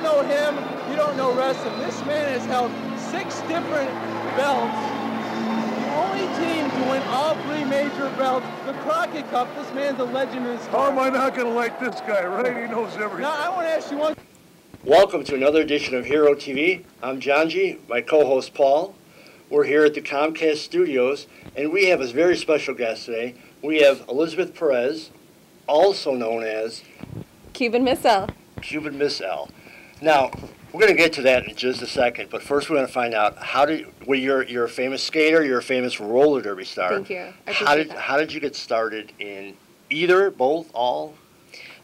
don't know him, you don't know wrestling. This man has held 6 different belts. The only team to win all 3 major belts. The Crockett Cup, this man's a legend in his How am I not going to like this guy, right? He knows everything. Now, I want to ask you one. Welcome to another edition of HeroTV. I'm Johngy, my co-host Paul. We're here at the Comcast studios, and we have a very special guest today. We have Elizabeth Perez, also known as Cuban Miss L. Cuban Miss L. Now, we're going to get to that in just a second, but first we're going to find out you're a famous skater, you're a famous roller derby star. Thank you. I appreciate that. How did you get started in either, both, all?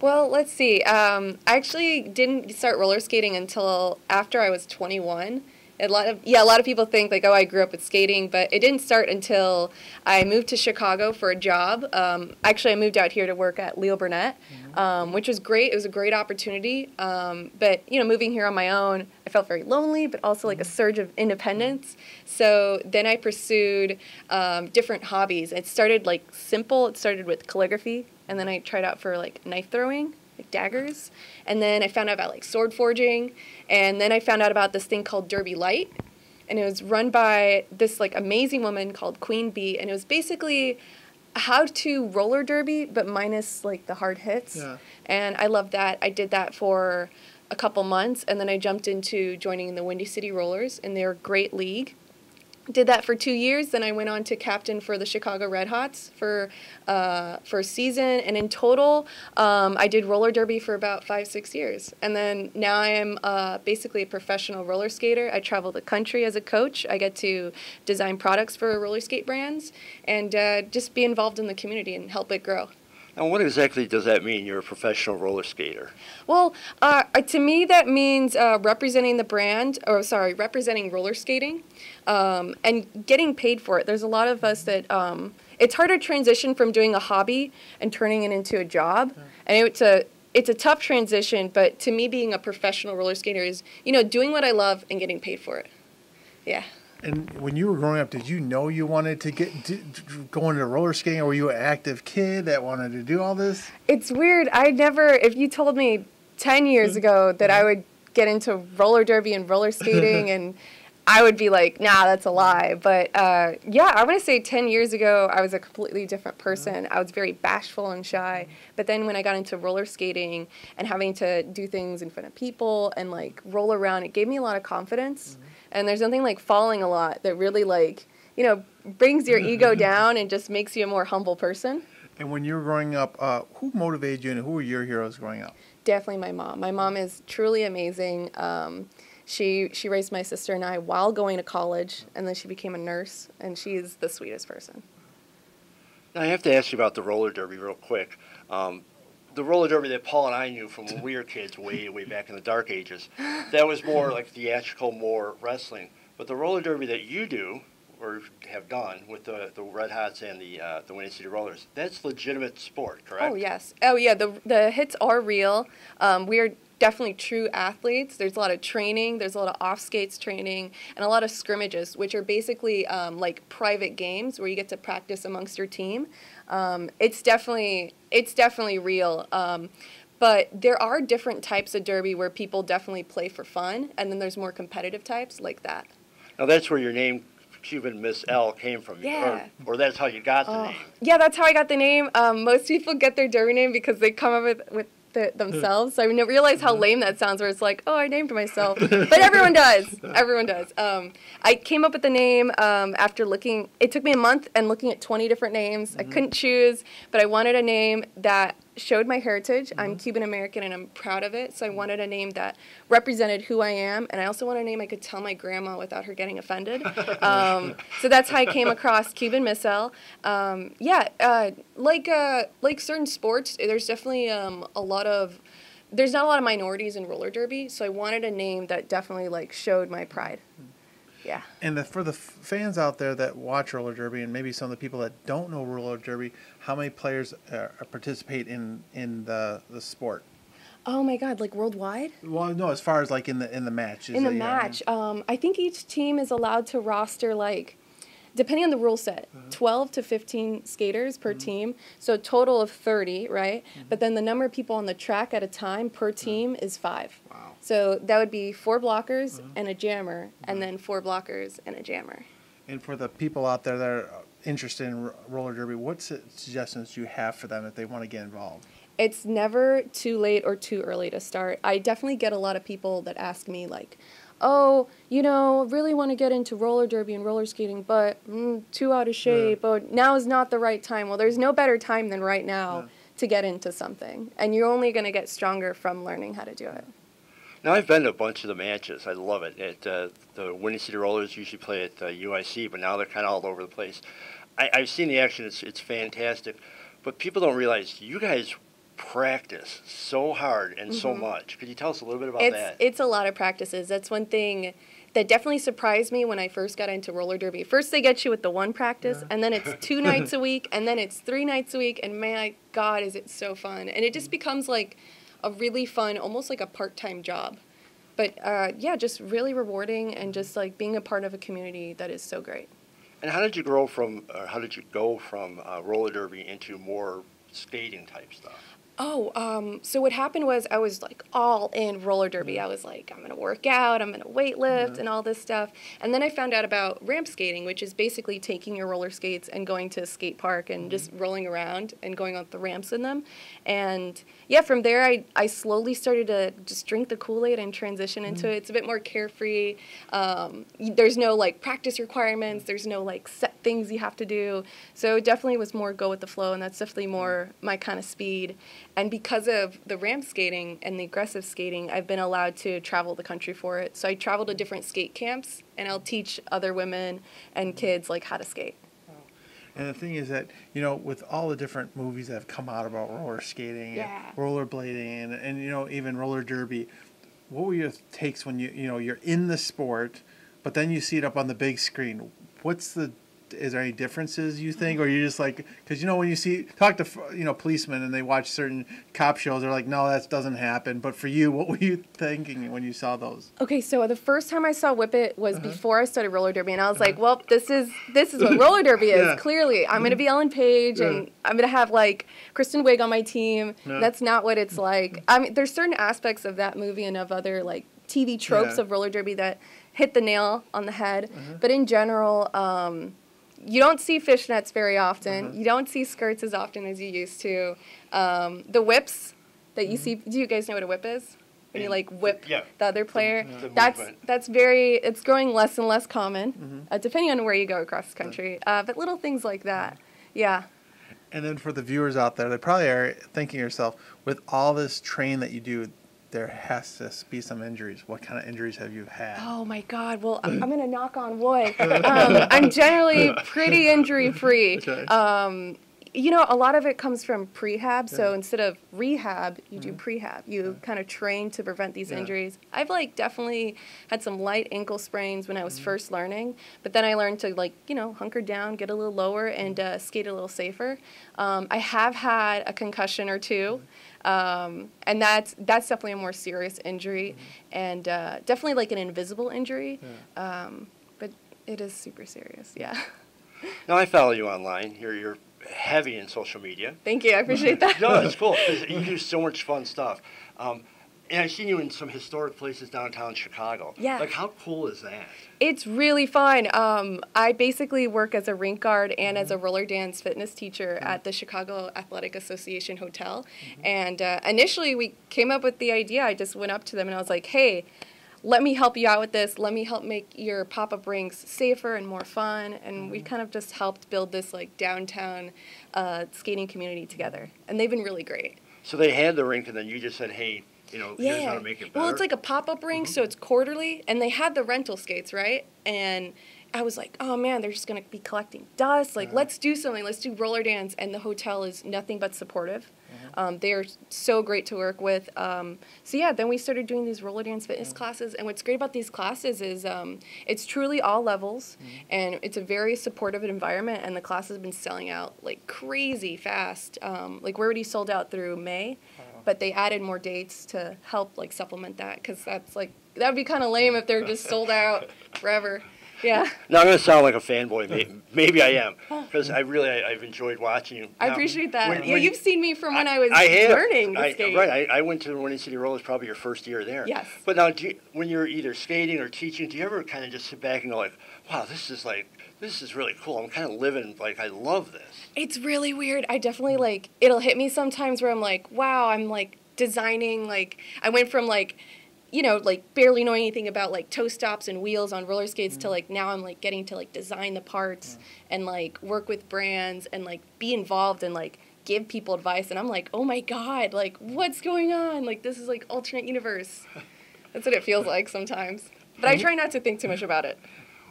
Well, let's see. I actually didn't start roller skating until after I was 21. A lot of people think like, oh, I grew up with skating, but it didn't start until I moved to Chicago for a job. Actually, I moved out here to work at Leo Burnett, which was great. It was a great opportunity. But moving here on my own, I felt very lonely, but also like a surge of independence. So then I pursued different hobbies. It started like simple. It started with calligraphy, and then I tried out for like knife throwing, like daggers, and then I found out about like sword forging, and then I found out about this thing called Derby Light, and it was run by this like amazing woman called Queen Bee, and it was basically how to roller derby but minus like the hard hits. Yeah. And I loved that. I did that for a couple months, and then I jumped into joining the Windy City Rollers in their great league. Did that for 2 years, then I went on to captain for the Chicago Red Hots for a season, and in total, I did roller derby for about 5-6 years. And then now I am basically a professional roller skater. I travel the country as a coach. I get to design products for roller skate brands, and just be involved in the community and help it grow. And what exactly does that mean, you're a professional roller skater? Well, to me that means representing the brand, representing roller skating, and getting paid for it. There's a lot of us that, it's hard to transition from doing a hobby and turning it into a job. And it's a tough transition, but to me being a professional roller skater is, doing what I love and getting paid for it. Yeah. And when you were growing up, did you know you wanted to go into roller skating, or were you an active kid that wanted to do all this? It's weird. If you told me 10 years ago that I would get into roller derby and roller skating, and I would be like, nah, that's a lie. But I want to say 10 years ago, I was a completely different person. I was very bashful and shy. But then when I got into roller skating and having to do things in front of people and like roll around, it gave me a lot of confidence. And there's nothing like falling a lot that really like, brings your ego down and just makes you a more humble person. And when you were growing up, who motivated you and who were your heroes growing up? Definitely my mom. My mom is truly amazing. She raised my sister and I while going to college, and then she became a nurse, and she's the sweetest person. Now, I have to ask you about the roller derby real quick. The roller derby that Paul and I knew from when we were kids way back in the dark ages, that was more like theatrical, more wrestling. But the roller derby that you do, or have done, with the Red Hots and the Windy City Rollers, that's legitimate sport, correct? Oh, yes. Oh, yeah, the hits are real. We are definitely true athletes. There's a lot of training, there's a lot of off-skates training, and a lot of scrimmages, which are basically like private games where you get to practice amongst your team. It's definitely real. But there are different types of derby where people definitely play for fun, and then there's more competitive types like that. Now that's where your name, Cuban Miss L, came from. Yeah. Or that's how you got the name. Yeah, that's how I got the name. Most people get their derby name because they come up with themselves. So I didn't realize how lame that sounds, where it's like, oh, I named myself. But everyone does. Everyone does. I came up with the name after looking. It took me a month and looking at 20 different names. I couldn't choose, but I wanted a name that showed my heritage. I'm Cuban American and I'm proud of it. So I wanted a name that represented who I am, and I also wanted a name I could tell my grandma without her getting offended. So that's how I came across Cuban Miss L. Like certain sports, there's definitely there's not a lot of minorities in roller derby, so I wanted a name that definitely like showed my pride. Yeah. And for the fans out there that watch roller derby, and maybe some of the people that don't know roller derby, how many players participate in the sport? Oh my God! Like worldwide? Well, no, as far as like in the match. In the match, I think each team is allowed to roster like depending on the rule set, 12 to 15 skaters per team, so a total of 30, right? But then the number of people on the track at a time per team is 5. Wow. So that would be 4 blockers and a jammer, and then 4 blockers and a jammer. And for the people out there that are interested in roller derby, what suggestions do you have for them if they want to get involved? It's never too late or too early to start. I definitely get a lot of people that ask me, like, oh, you know, really want to get into roller derby and roller skating, but too out of shape, or now is not the right time. Well, there's no better time than right now to get into something, and you're only going to get stronger from learning how to do it. Now, I've been to a bunch of the matches. I love it. The Windy City Rollers usually play at UIC, but now they're kind of all over the place. I've seen the action. It's fantastic. But people don't realize you guys practice so hard and so much. Could you tell us a little bit about that? It's a lot of practices. That's one thing that definitely surprised me when I first got into roller derby. First they get you with the one practice, and then it's 2 nights a week, and then it's 3 nights a week, and my God, is it so fun. And it just becomes like a really fun, almost like a part-time job. But yeah, just really rewarding, and just like being a part of a community that is so great. And how did you go from roller derby into more skating type stuff? Oh, so what happened was I was like all in roller derby. I was like, I'm going to work out, I'm going to weight lift and all this stuff. And then I found out about ramp skating, which is basically taking your roller skates and going to a skate park and just rolling around and going on the ramps in them. And yeah, from there I slowly started to just drink the Kool-Aid and transition into it. It's a bit more carefree. There's no like practice requirements. There's no like set things you have to do. So it definitely was more go with the flow, and that's definitely more my kind of speed. And because of the ramp skating and the aggressive skating, I've been allowed to travel the country for it. So I travel to different skate camps, and I'll teach other women and kids like how to skate. And the thing is that, you know, with all the different movies that have come out about roller skating and rollerblading and you know, even roller derby, what were your takes when you're in the sport, but then you see it up on the big screen? Is there any differences you think, or you just like, because you know when you talk to policemen and they watch certain cop shows, they're like, no, that doesn't happen. But for you, what were you thinking when you saw those? Okay, so the first time I saw Whip It was before I started roller derby, and I was like, well, this is what roller derby is. Clearly, I'm gonna be Ellen Page, and I'm gonna have like Kristen Wiig on my team. That's not what it's like. I mean, there's certain aspects of that movie and of other like TV tropes of roller derby that hit the nail on the head. But in general, you don't see fishnets very often. You don't see skirts as often as you used to. The whips that you see, do you guys know what a whip is? When you like whip the other player? It's growing less and less common, depending on where you go across the country. But little things like that, yeah. And then for the viewers out there, they probably are thinking to yourself, with all this training that you do, there has to be some injuries. What kind of injuries have you had? Oh my God! Well, I'm gonna knock on wood. I'm generally pretty injury-free. Okay. You know, a lot of it comes from prehab. So instead of rehab, you do prehab. You kind of train to prevent these injuries. I've like definitely had some light ankle sprains when I was first learning, but then I learned to like hunker down, get a little lower, and skate a little safer. I have had a concussion or two. And that's definitely a more serious injury, and definitely like an invisible injury, but it is super serious, Now, I follow you online. You're heavy in social media. Thank you, I appreciate that. No, it's cool, because you do so much fun stuff. And I've seen you in some historic places downtown Chicago. Yeah. Like, how cool is that? It's really fun. I basically work as a rink guard and as a roller dance fitness teacher at the Chicago Athletic Association Hotel. And initially we came up with the idea. I just went up to them and I was like, hey, let me help you out with this. Let me help make your pop-up rinks safer and more fun. And we kind of just helped build this like downtown skating community together. And they've been really great. So they had the rink and then you just said, hey, here's how to make it better. Well, it's like a pop-up rink, so it's quarterly, and they had the rental skates, right? And I was like, oh man, they're just going to be collecting dust. Like, let's do something. Let's do roller dance. And the hotel is nothing but supportive. They are so great to work with. So yeah, then we started doing these roller dance fitness classes. And what's great about these classes is it's truly all levels, and it's a very supportive environment. And the classes have been selling out like crazy fast. Like we're already sold out through May. But they added more dates to help like supplement that, because that's like that would be kind of lame if they're just sold out forever. Yeah. Now I'm going to sound like a fanboy. Maybe I am, because I've enjoyed watching you. I now, appreciate that. when You've seen me from when I was have. learning to skate. Right. I went to Windy City Rollers probably your first year there. Yes. But now, when you're either skating or teaching, do you ever kind of just sit back and go like, wow, this is really cool. I'm kind of living, like, I love this. It's really weird. I definitely, like, it'll hit me sometimes where I'm like, wow, I'm, like, designing, like, I went from, like, you know, like, barely knowing anything about, like, toe stops and wheels on roller skates to, like, now I'm, like, getting to, like, design the parts and, like, work with brands and, like, be involved and, like, give people advice. And I'm like, oh, my God, like, what's going on? Like, this is, like, alternate universe. That's what it feels like sometimes. But I try not to think too much about it.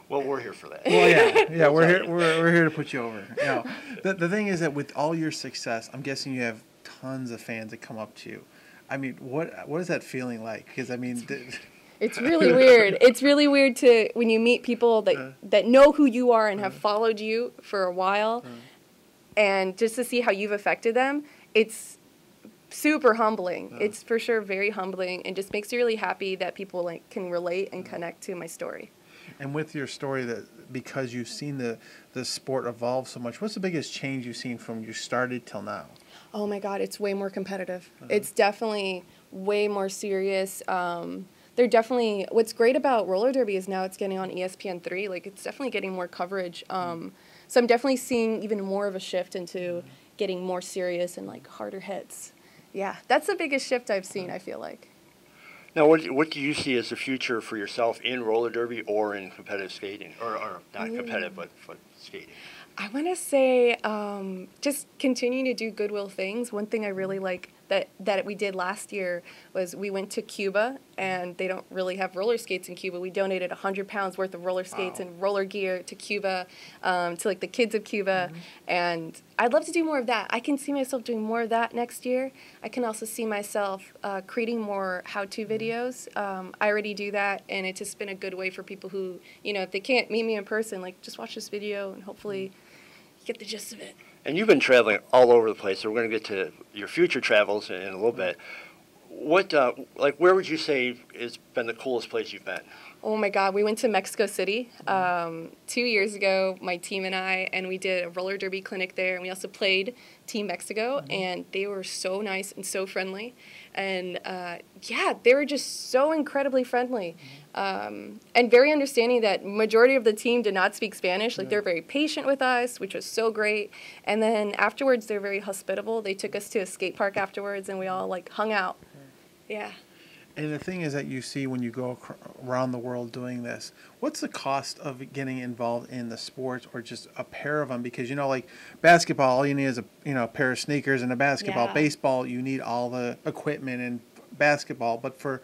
Well, we're here for that. Well, yeah, we're here. We're here to put you over. You know, the thing is that with all your success, I'm guessing you have tons of fans that come up to you. I mean, what is that feeling like? Because I mean, it's really weird. It's really weird to when you meet people that know who you are and have followed you for a while, and just to see how you've affected them. It's super humbling. It's for sure very humbling, and just makes you really happy that people like can relate and connect to my story. And with your story, that because you've seen the sport evolve so much, what's the biggest change you've seen from you started till now? Oh my God, it's way more competitive. It's definitely way more serious. They're definitely, what's great about roller derby is now it's getting on ESPN3. Like, it's definitely getting more coverage. So I'm definitely seeing even more of a shift into getting more serious and like harder hits. Yeah, that's the biggest shift I've seen, I feel like. Now, what do you see as the future for yourself in roller derby or in competitive skating? Or not competitive, but skating? I want to say just continuing to do goodwill things. One thing I really like that we did last year was we went to Cuba, and they don't really have roller skates in Cuba. We donated 100 pounds worth of roller skates and roller gear to Cuba, to like the kids of Cuba, and I'd love to do more of that. I can see myself doing more of that next year. I can also see myself creating more how-to videos. I already do that, and it's just been a good way for people who, you know, if they can't meet me in person, like just watch this video and hopefully get the gist of it. And you've been traveling all over the place, so we're going to get to your future travels in a little bit. What, where would you say has been the coolest place you've been? Oh my God, we went to Mexico City 2 years ago, my team and we did a roller derby clinic there, and we also played Team Mexico, and they were so nice and so friendly, and yeah, they were just so incredibly friendly, and very understanding. That majority of the team did not speak Spanish. Like, they're very patient with us, which was so great, and then afterwards they're very hospitable. They took us to a skate park afterwards, and we all like hung out. Yeah. And the thing is that you see when you go around the world doing this, what's the cost of getting involved in the sports, or just a pair of them? Because, you know, like basketball, all you need is a pair of sneakers and a basketball. Yeah. Baseball, you need all the equipment and basketball. But to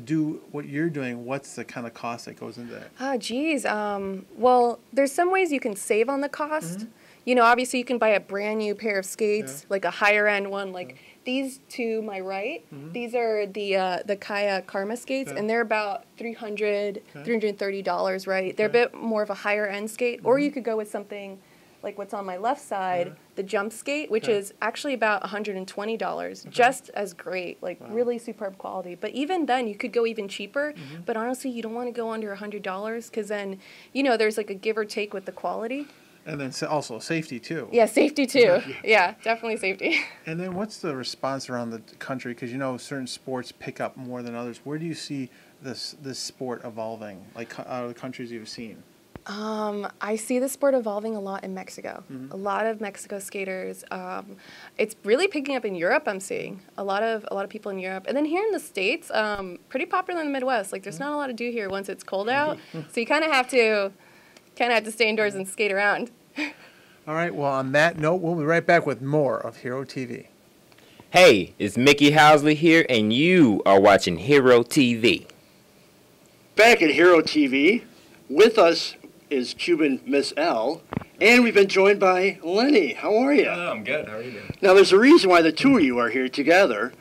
do what you're doing, what's the kind of cost that goes into that? Oh, geez. Well, there's some ways you can save on the cost. You know, obviously you can buy a brand new pair of skates, like a higher end one, like these to my right. These are the Kaya Karma skates, and they're about $330, right? They're a bit more of a higher end skate. Or you could go with something like what's on my left side, the jump skate, which is actually about $120, just as great, like really superb quality. But even then, you could go even cheaper. But honestly, you don't want to go under $100, because then, you know, there's like a give or take with the quality. And then also safety too. Yeah, safety too. Yeah, definitely safety. And then what's the response around the country? Because, you know, certain sports pick up more than others. Where do you see this sport evolving, like out of the countries you've seen? I see the sport evolving a lot in Mexico. A lot of Mexico skaters. It's really picking up in Europe. I'm seeing a lot of people in Europe, and then here in the States, pretty popular in the Midwest. Like, there's not a lot to do here once it's cold out, so you kind of have to stay indoors and skate around. All right. Well, on that note, we'll be right back with more of HeroTV. Hey, it's Mickey Housley here, and you are watching HeroTV. Back at HeroTV, with us is Cuban Miss L, and we've been joined by Lenny. How are you? I'm good. How are you doing? Now, there's a reason why the two of you are here together.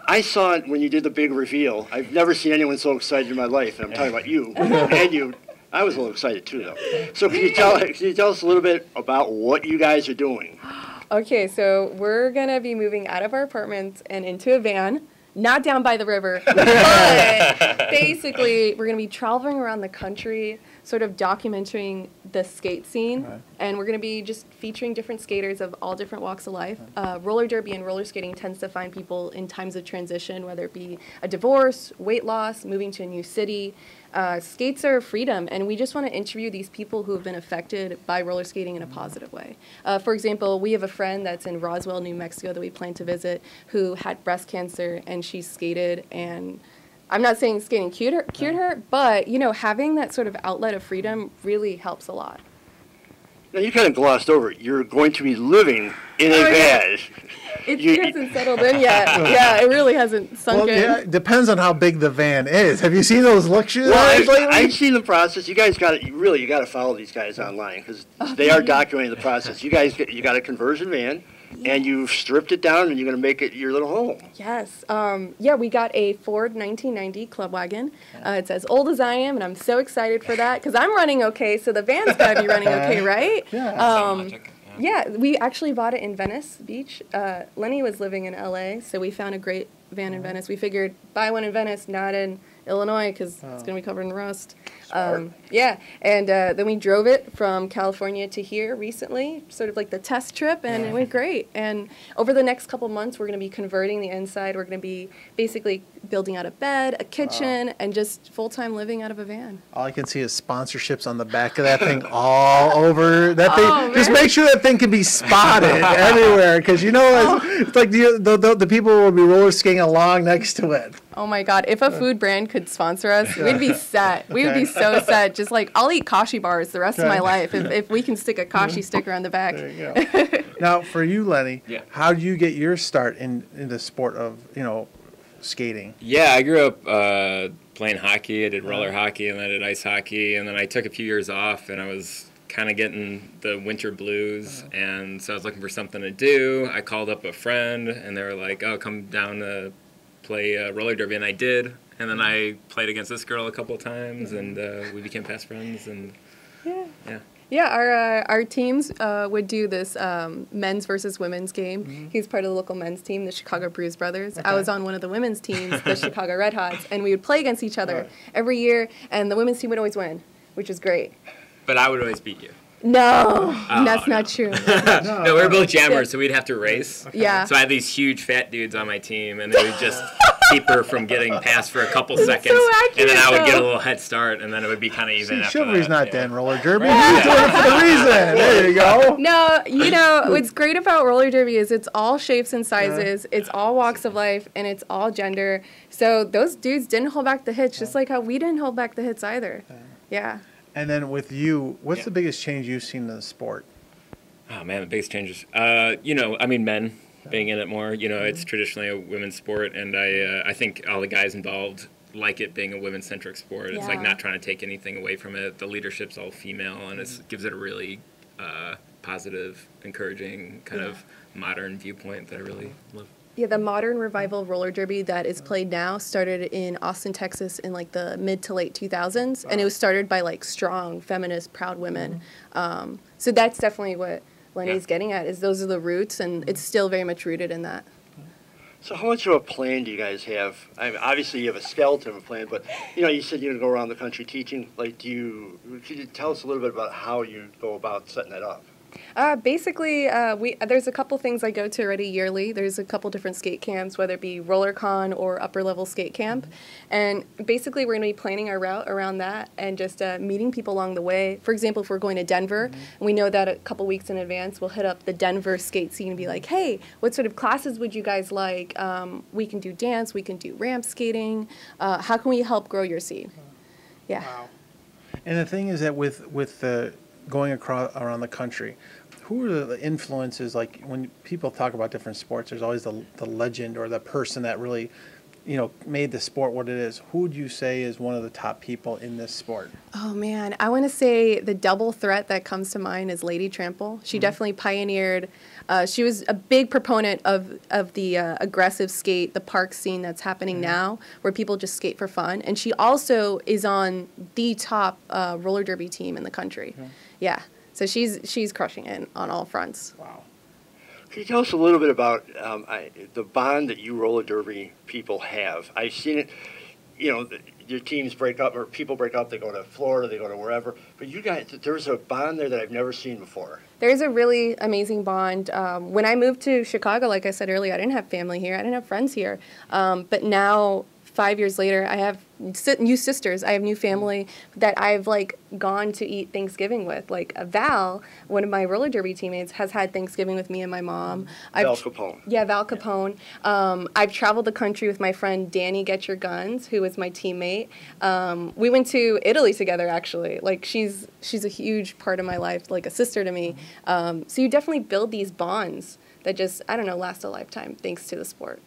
I saw it when you did the big reveal. I've never seen anyone so excited in my life, and I'm talking about you and you. I was a little excited too, though. So can you tell us a little bit about what you guys are doing? Okay, so we're gonna be moving out of our apartment and into a van, not down by the river, but basically, we're going to be traveling around the country, sort of documenting the skate scene, and we're going to be just featuring different skaters of all different walks of life. Roller derby and roller skating tends to find people in times of transition, whether it be a divorce, weight loss, moving to a new city. Skates are freedom, and we just want to interview these people who have been affected by roller skating in a positive way. For example, we have a friend that's in Roswell, New Mexico that we plan to visit who had breast cancer, and she skated, and I'm not saying skating cured her, but, you know, having that sort of outlet of freedom really helps a lot. Now, you kind of glossed over it. You're going to be living in a van. It hasn't settled in yet. Yeah, it really hasn't sunk in. Yeah, it depends on how big the van is. Have you seen those luxury vans lately? I've seen the process. You guys got to you got to follow these guys online because they are documenting the process. You got a conversion van. And you've stripped it down, and you're going to make it your little home. Yes. Yeah, we got a Ford 1990 club wagon. It's as old as I am, and I'm so excited for that because I'm running okay, so the van's got to be running okay, right? Yeah. Yeah, we actually bought it in Venice Beach. Lenny was living in L.A., so we found a great van in Venice. We figured buy one in Venice, not in Illinois, because it's going to be covered in rust. Yeah, and then we drove it from California to here recently, sort of like the test trip, and it went great. And over the next couple months, we're going to be converting the inside. We're going to be basically building out a bed, a kitchen, and just full-time living out of a van. All I can see is sponsorships on the back of that thing all over that thing. Oh, just make sure that thing can be spotted everywhere, because you know it's like the people will be roller skating along next to it. Oh my God! If a food brand could sponsor us, we'd be set. We would be so set. Just like I'll eat Kashi bars the rest of my life if we can stick a Kashi sticker on the back. There you go. Now, for you, Lenny, how did you get your start in the sport of skating? Yeah, I grew up playing hockey. I did roller hockey, and then I did ice hockey, and then I took a few years off, and I was kind of getting the winter blues, and so I was looking for something to do. I called up a friend, and they were like, "Oh, come down to play roller derby," and I did. And then I played against this girl a couple of times, and we became fast friends. And our teams would do this men's versus women's game. He's part of the local men's team, the Chicago Bruise Brothers. I was on one of the women's teams, the Chicago Red Hots, and we would play against each other every year, and the women's team would always win, which was great. But I would always beat you. No, that's not true. No, we were both jammers, so we'd have to race. Yeah. So I had these huge fat dudes on my team, and they would just keep her from getting past for a couple seconds. So accurate, and then I would get a little head start, and then it would be kind of even after Chivalry's that. not dead in roller derby. He's doing it for the reason. There you go. No, what's great about roller derby is it's all shapes and sizes, it's all walks of life, and it's all gender. So those dudes didn't hold back the hits, just like how we didn't hold back the hits either. Yeah. And then with you, what's the biggest change you've seen in the sport? Oh, man, the biggest changes. Men being in it more. It's traditionally a women's sport, and I think all the guys involved like it being a women-centric sport. It's like not trying to take anything away from it. The leadership's all female, and it gives it a really positive, encouraging, kind of modern viewpoint that I really love. Yeah, the modern revival of roller derby that is played now started in Austin, Texas in like the mid to late 2000s, and it was started by like strong, feminist, proud women. So that's definitely what Lenny's getting at, is those are the roots, and it's still very much rooted in that. So how much of a plan do you guys have? I mean, obviously you have a skeleton of a plan, but you said you're going to go around the country teaching. Like, could you tell us a little bit about how you go about setting that up? Basically, there's a couple things I go to already yearly. There's a couple different skate camps, whether it be RollerCon or upper level skate camp. And basically, we're going to be planning our route around that and just meeting people along the way. For example, if we're going to Denver, and we know that a couple weeks in advance, we'll hit up the Denver skate scene and be like, hey, what sort of classes would you guys like? We can do dance, we can do ramp skating. How can we help grow your scene? Yeah. Wow. And the thing is that with the going around the country, who are the influences? Like when people talk about different sports, there's always the legend or the person that really, made the sport what it is. Who would you say is one of the top people in this sport? Oh man, I want to say the double threat that comes to mind is Lady Trample. She definitely pioneered. She was a big proponent of the aggressive skate, the park scene that's happening now, where people just skate for fun. And she also is on the top roller derby team in the country. Yeah, so she's crushing it on all fronts. Wow. Can you tell us a little bit about the bond that you roller derby people have? I've seen it. you know, your teams break up or people break up, they go to Florida, they go to wherever. But you guys, there's a bond there that I've never seen before. There's a really amazing bond. When I moved to Chicago, like I said earlier, I didn't have family here. I didn't have friends here. But now, 5 years later, I have new sisters. I have new family that I've like gone to eat Thanksgiving with. Like Val, one of my roller derby teammates, has had Thanksgiving with me and my mom. Val Capone. Yeah, Val Capone. I've traveled the country with my friend Danny Get Your Guns, who was my teammate. We went to Italy together, actually. Like she's a huge part of my life, like a sister to me. So you definitely build these bonds that just, I don't know, last a lifetime thanks to the sport.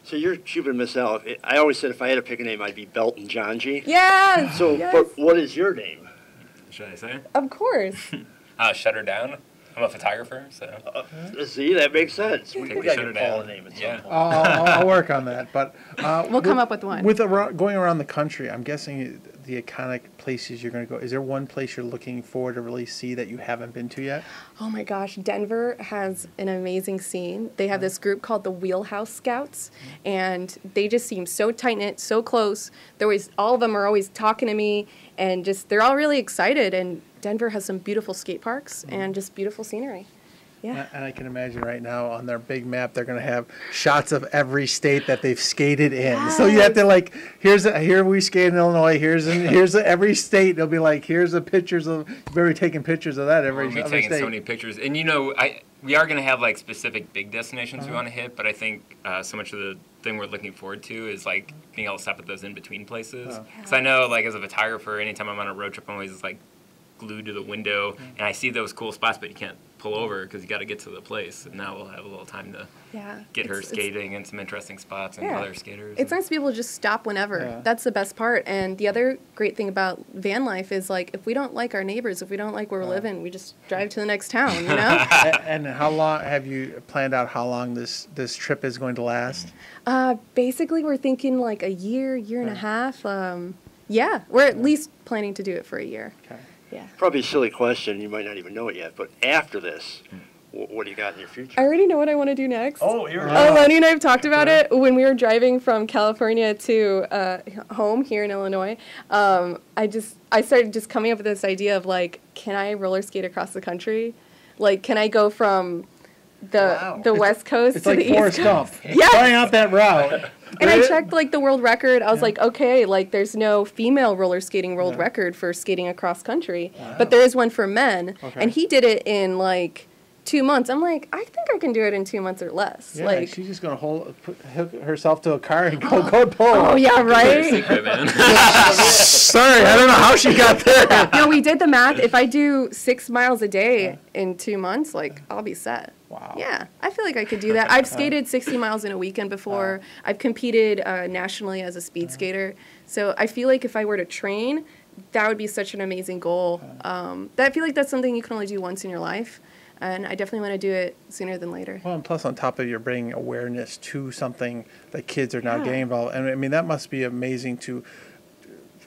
So you're Cuban Miss L. I always said if I had to pick a name, I'd be Belt and Johngy. Yes! So, yes. But what is your name? Should I say? Of course. Shut Her Down. I'm a photographer, so. See, that makes sense. We got to Shut Her get Paul Down. a name at some Yeah. point. I'll work on that. But We'll come up with one. With going around the country, I'm guessing the iconic places you're going to go. Is there one place you're looking forward to really see that you haven't been to yet? Oh my gosh, Denver has an amazing scene. They have this group called the Wheelhouse Scouts, and they just seem so tight-knit, so close. All of them are always talking to me, and just they're all really excited. And Denver has some beautiful skate parks and just beautiful scenery. Yeah. And I can imagine right now on their big map, they're going to have shots of every state that they've skated in. Yes. So you have to like, here we skate in Illinois, here's every state. They'll be like, here's the pictures of, you better be taking pictures of that every We'll be taking so many pictures. And you know, we are going to have like specific big destinations we want to hit, but I think so much of the thing we're looking forward to is like being able to stop at those in-between places. Because I know like as a photographer, anytime I'm on a road trip, I'm always like glued to the window, and I see those cool spots, but you can't pull over because you got to get to the place. And now we'll have a little time to get her skating in some interesting spots and other skaters. It's nice to be able to just stop whenever. Yeah. That's the best part. And the other great thing about van life is like if we don't like our neighbors, if we don't like where we're living, we just drive to the next town. You know. And how long have you planned out? How long this trip is going to last? Basically, we're thinking like a year and a half. Yeah, we're at least planning to do it for a year. Okay. Yeah. Probably a silly question. You might not even know it yet. But after this, what do you got in your future? I already know what I want to do next. Oh, here we go. Lenny and I have talked about it when we were driving from California to home here in Illinois. I started just coming up with this idea of like, can I roller skate across the country? Like, can I go from the West Coast to the East Coast? It's like Forrest Gump. Yeah. Trying out that route. And I checked like the world record. I was like, okay, like there's no female roller skating world record for skating across country, but there is one for men, and he did it in like 2 months. I'm like, I think I can do it in 2 months or less. Yeah, like she's just gonna hook herself to a car and go pull. Oh yeah, right. Secret, man. Sorry, I don't know how she got there. No, we did the math. If I do 6 miles a day in 2 months, like I'll be set. Wow. Yeah, I feel like I could do that. I've skated 60 miles in a weekend before. I've competed nationally as a speed skater. So I feel like if I were to train, that would be such an amazing goal. I feel like that's something you can only do once in your life. And I definitely want to do it sooner than later. Well, and plus on top of you're bringing awareness to something that kids are now getting involved. And I mean, that must be amazing to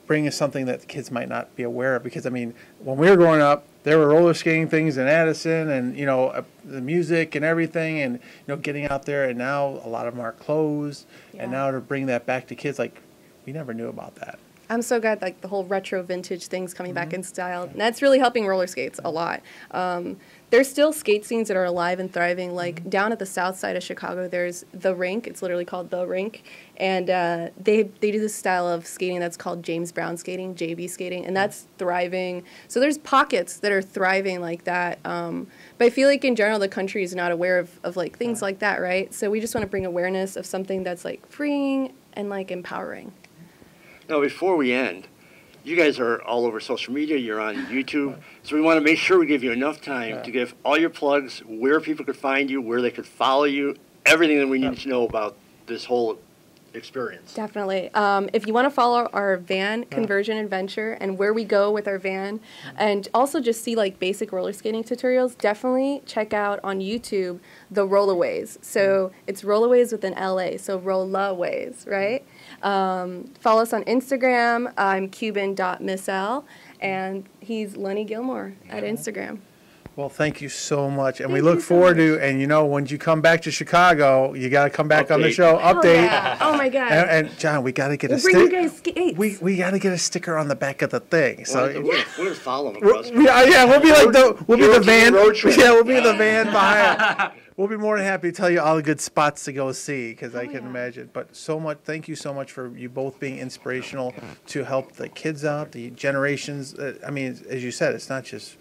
bring us something that the kids might not be aware of. Because, I mean, when we were growing up, there were roller skating things in Addison and, you know, the music and everything and, you know, getting out there. And now a lot of them are closed. Yeah. And now to bring that back to kids, like, we never knew about that. I'm so glad, like, the whole retro vintage thing's coming back in style. And that's really helping roller skates a lot. There's still skate scenes that are alive and thriving. Like, down at the south side of Chicago, there's The Rink. It's literally called The Rink. And they do this style of skating that's called James Brown skating, JB skating, and that's thriving. So there's pockets that are thriving like that. But I feel like, in general, the country is not aware of like, things like that, right? So we just want to bring awareness of something that's, like, freeing and, like, empowering. Now, before we end, you guys are all over social media. You're on YouTube. So we want to make sure we give you enough time to give all your plugs, where people could find you, where they could follow you, everything that we need to know about this whole experience. Definitely. If you want to follow our van conversion adventure and where we go with our van, and also just see like basic roller skating tutorials, definitely check out on YouTube the Rollaways. So it's Rollaways with an LA, so Rollaways, right? Follow us on Instagram. I'm Cuban.missl, and he's Lenny Gilmore at Instagram. Well, thank you so much, and we look forward to. And you know, when you come back to Chicago, you got to come back on the show. Update. Yeah. Oh my God. And John, we got to get a bring you sticker. guys skates. We got to get a sticker on the back of the thing. So we're following across. yeah, we'll be like we'll be the van. Road trip. Yeah, we'll be the van behind. We'll be more than happy to tell you all the good spots to go see, because I can imagine. But thank you so much for you both being inspirational to help the kids out, the generations. I mean, as you said, it's not just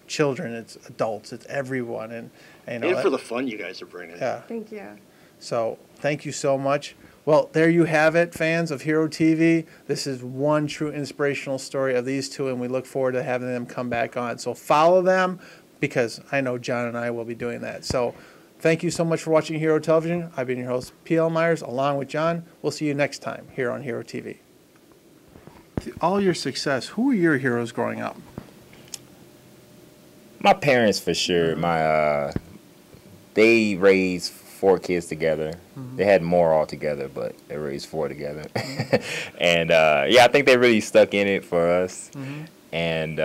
children, it's adults, it's everyone, and for the fun you guys are bringing. Yeah. Thank you. So thank you so much. Well, there you have it, fans of Hero TV. This is one true inspirational story of these two, and we look forward to having them come back on. So follow them, because I know John and I will be doing that. So thank you so much for watching Hero Television. I've been your host, P.L. Myers, along with John. We'll see you next time here on Hero TV. All your success, who were your heroes growing up? My parents, for sure. They raised 4 kids together. They had more altogether, but they raised 4 together. And I think they really stuck in it for us. And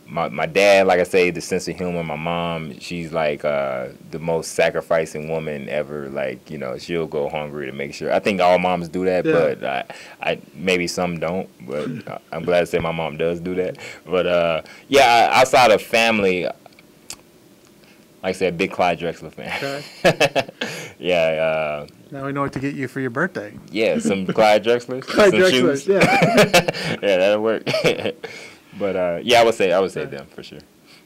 my dad, like I say, the sense of humor. My mom, she's like the most sacrificing woman ever. Like, you know, she'll go hungry to make sure. I think all moms do that, but I maybe some don't. But I'm glad to say my mom does do that. But outside of family, like I said, big Clyde Drexler fan. Okay. Now we know what to get you for your birthday. Yeah, some Clyde Drexlers. Clyde some Drexlers, shoes. yeah. Yeah, that'll work. But I would say them for sure.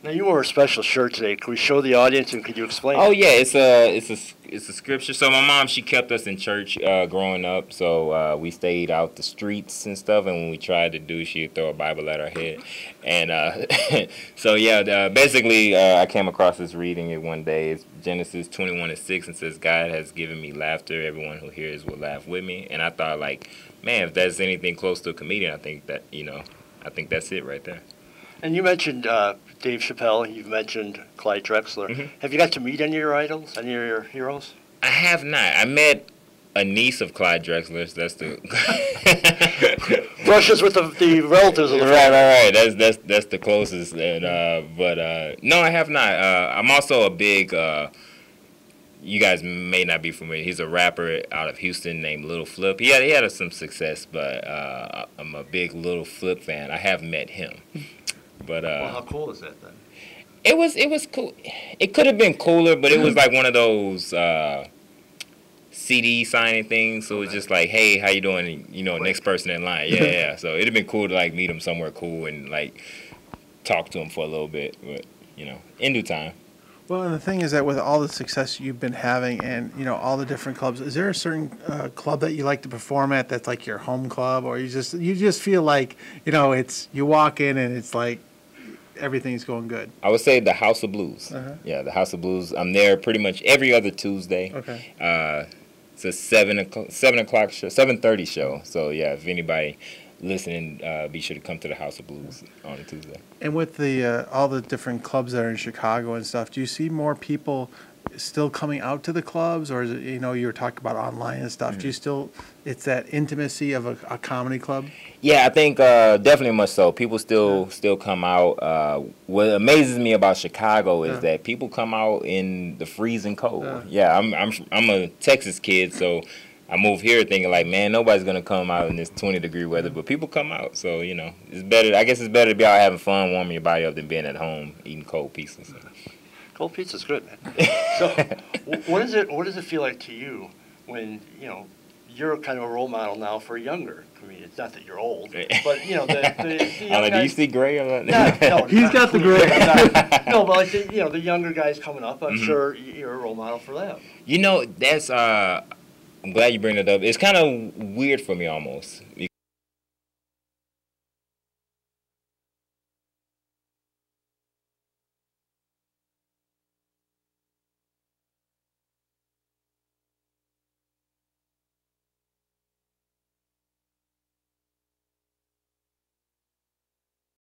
Now you wore a special shirt today. Can we show the audience, and could you explain? Oh yeah, it's a scripture. So my mom, she kept us in church growing up. So we stayed out the streets and stuff. And when we tried to do, she'd throw a Bible at our head. And basically, I came across this reading it one day. It's Genesis 21:6, and says, "God has given me laughter. Everyone who hears will laugh with me." And I thought, like, man, if that's anything close to a comedian, I think that's it right there. And you mentioned Dave Chappelle. You've mentioned Clyde Drexler. Have you got to meet any of your idols, any of your heroes? I have not. I met a niece of Clyde Drexler's. That's the brushes with the relatives. Of the right. That's the closest. And no, I have not. I'm also a big. You guys may not be familiar. He's a rapper out of Houston named Lil Flip. He had some success, but I'm a big Lil Flip fan. I have met him. But well, how cool is that then? It was cool. It could have been cooler, but it was like one of those CD signing things. So it was just like, hey, how you doing? You know, next person in line. Yeah. So it'd have been cool to like meet him somewhere cool and like talk to him for a little bit. But you know, in due time. Well, and the thing is that with all the success you've been having and, you know, all the different clubs, is there a certain club that you like to perform at that's like your home club, or you just feel like, you know, it's you walk in and it's like everything's going good? I would say the House of Blues. Yeah, the House of Blues. I'm there pretty much every other Tuesday. Okay. It's a 7:00 show, 7:30 show. So, yeah, if anybody listening, be sure to come to the House of Blues on a Tuesday. And with the all the different clubs that are in Chicago and stuff, do you see more people still coming out to the clubs, or is it, you know, you were talking about online and stuff? Do you still, it's that intimacy of a comedy club? Yeah, I think definitely much so. People still come out. What amazes me about Chicago is that people come out in the freezing cold. Yeah, I'm a Texas kid, so I moved here thinking like, man, nobody's gonna come out in this 20-degree weather, but people come out. So you know, it's better. I guess it's better to be out having fun, warming your body up, than being at home eating cold pizza. So. Cold pizza's good, man. So, what does it feel like to you when you're kind of a role model now for younger? I mean, it's not that you're old, but you know the young guys. Do you see gray or no, he's got the gray. No, but like the younger guys coming up, I'm sure you're a role model for them. You know, that's I'm glad you bring it up. It's kind of weird for me almost.